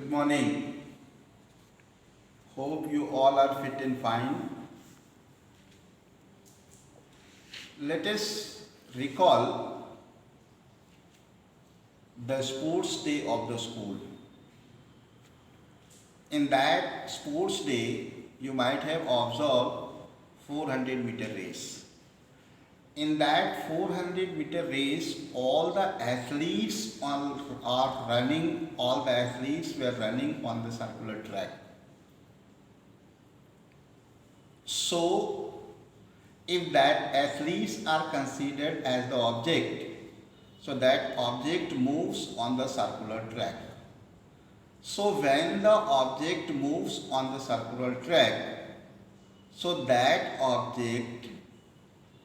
Good morning. Hope you all are fit and fine. Let us recall the sports day of the school. In that sports day, you might have observed 400-meter race. In that 400-meter race, all the athletes were running on the circular track. So, if that athletes are considered as the object, so that object moves on the circular track. So, when the object moves on the circular track, so that object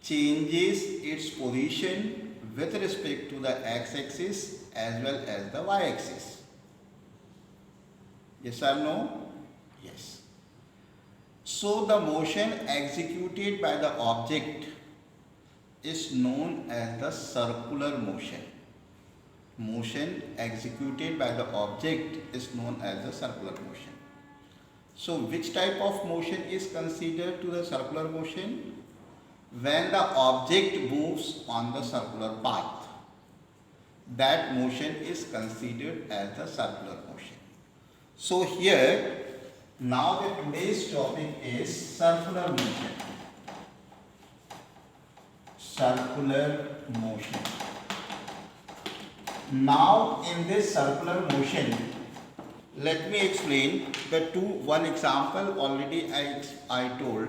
changes its position with respect to the x-axis as well as the y-axis. Yes or no? Yes. So the motion executed by the object is known as the circular motion. Motion executed by the object is known as the circular motion. So which type of motion is considered to the circular motion? When the object moves on the circular path, that motion is considered as the circular motion. So here, now the today's topic is circular motion. Circular motion. Now in this circular motion, let me explain one example already I told.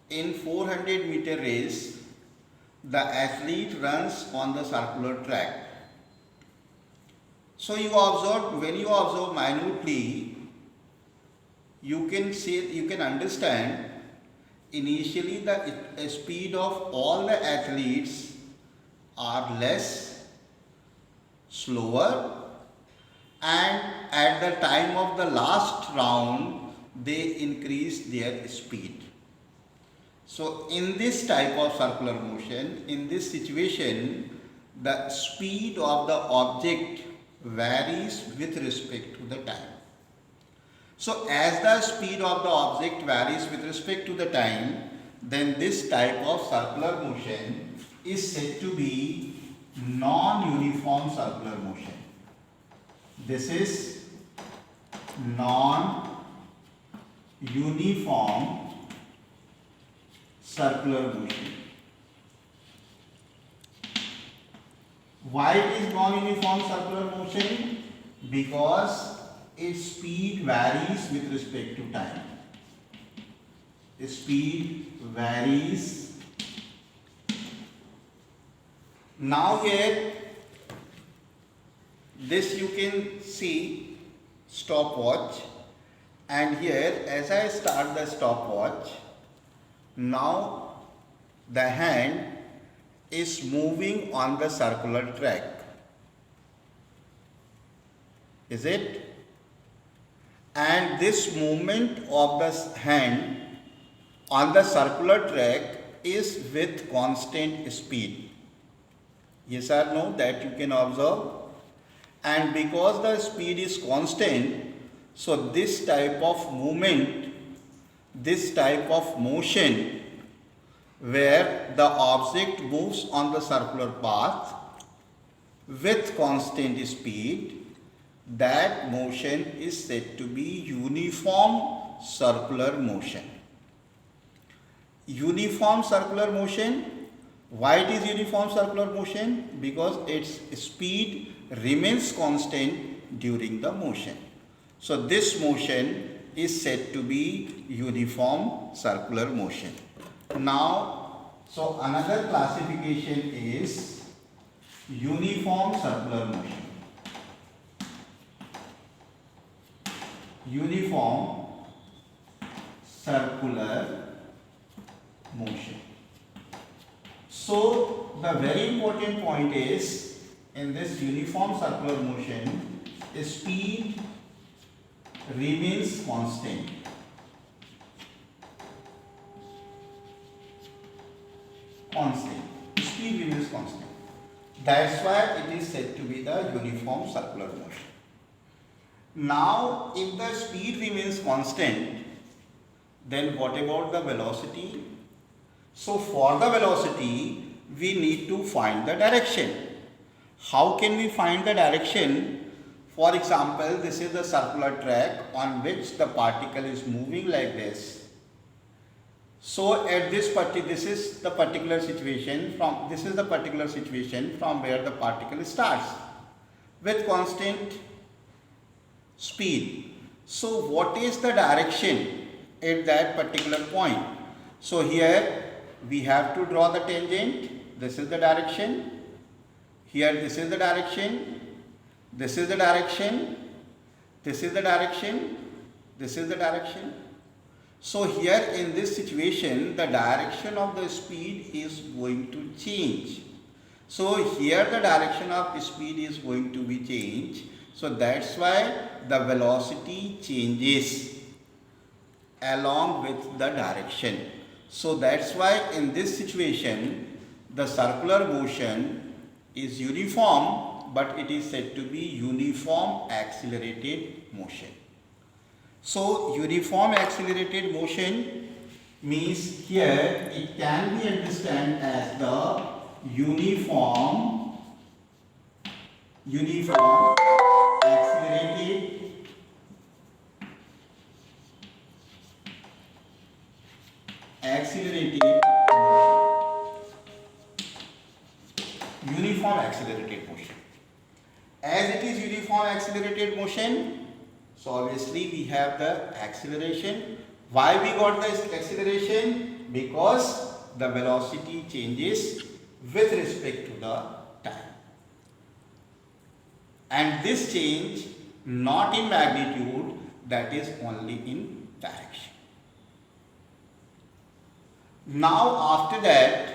In 400-meter race, the athlete runs on the circular track. So when you observe minutely, you can understand initially the speed of all the athletes are slower, and at the time of the last round, they increase their speed. So in this type of circular motion, in this situation, the speed of the object varies with respect to the time. So as the speed of the object varies with respect to the time, then this type of circular motion is said to be non-uniform circular motion. This is non-uniform circular motion. Why it is non-uniform circular motion? Because its speed varies with respect to time. Its speed varies. Now here, this you can see stopwatch, and here as I start the stopwatch, now the hand is moving on the circular track. Is it? And this movement of the hand on the circular track is with constant speed. Yes or no? That you can observe. And because the speed is constant, so this type of movement, this type of motion where the object moves on the circular path with constant speed, that motion is said to be uniform circular motion. Uniform circular motion. Why it is uniform circular motion? Because its speed remains constant during the motion. So this motion is said to be uniform circular motion. Now, so another classification is uniform circular motion. Uniform circular motion. So the very important point is, in this uniform circular motion, speed remains constant. Speed remains constant. That's why it is said to be the uniform circular motion. Now, if the speed remains constant, then what about the velocity? So, for the velocity, we need to find the direction. How can we find the direction? For example, this is the circular track on which the particle is moving like this. So, at this is the particular situation from where the particle starts with constant speed. So, what is the direction at that particular point? So, here we have to draw the tangent. This is the direction. Here this is the direction. This is the direction. This is the direction. This is the direction. So, here in this situation, the direction of the speed is going to change. So, here the direction of speed is going to be changed. So, that's why the velocity changes along with the direction. So, that's why in this situation, the circular motion is uniform, but it is said to be uniform accelerated motion. So, uniform accelerated motion means here it can be understood as the uniform accelerated motion. As it is uniform accelerated motion, so obviously we have the acceleration. Why we got this acceleration? Because the velocity changes with respect to the time. And this change not in magnitude, that is only in direction. Now after that,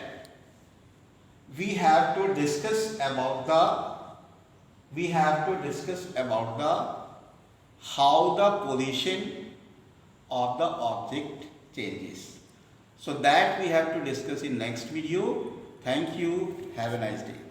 we have to discuss about how the position of the object changes. So that we have to discuss in next video. Thank you. Have a nice day.